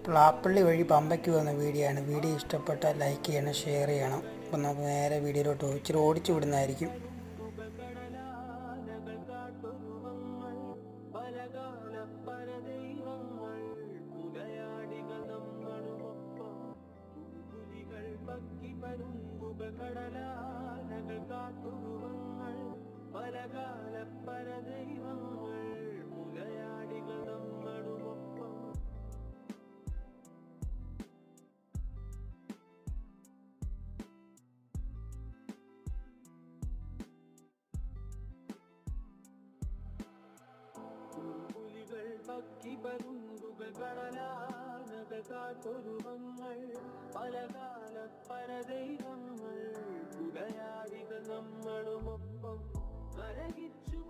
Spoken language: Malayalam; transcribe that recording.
പ്ലാപ്പള്ളി വഴി പമ്പയ്ക്ക് പോകുന്ന വീഡിയോ ആണ്. വീഡിയോ ഇഷ്ടപ്പെട്ടാൽ ലൈക്ക് ചെയ്യണം, ഷെയർ ചെയ്യണം. അപ്പം നമുക്ക് നേരെ വീഡിയോയിലോട്ട് പോകും. ഇച്ചിരി ഓടിച്ചു വിടുന്നതായിരിക്കും. കടലാനകൾ പലകാല പരദൈവങ്ങൾ പുകയാടികൾ നമ്മളുമൊപ്പം നരകിച്ചു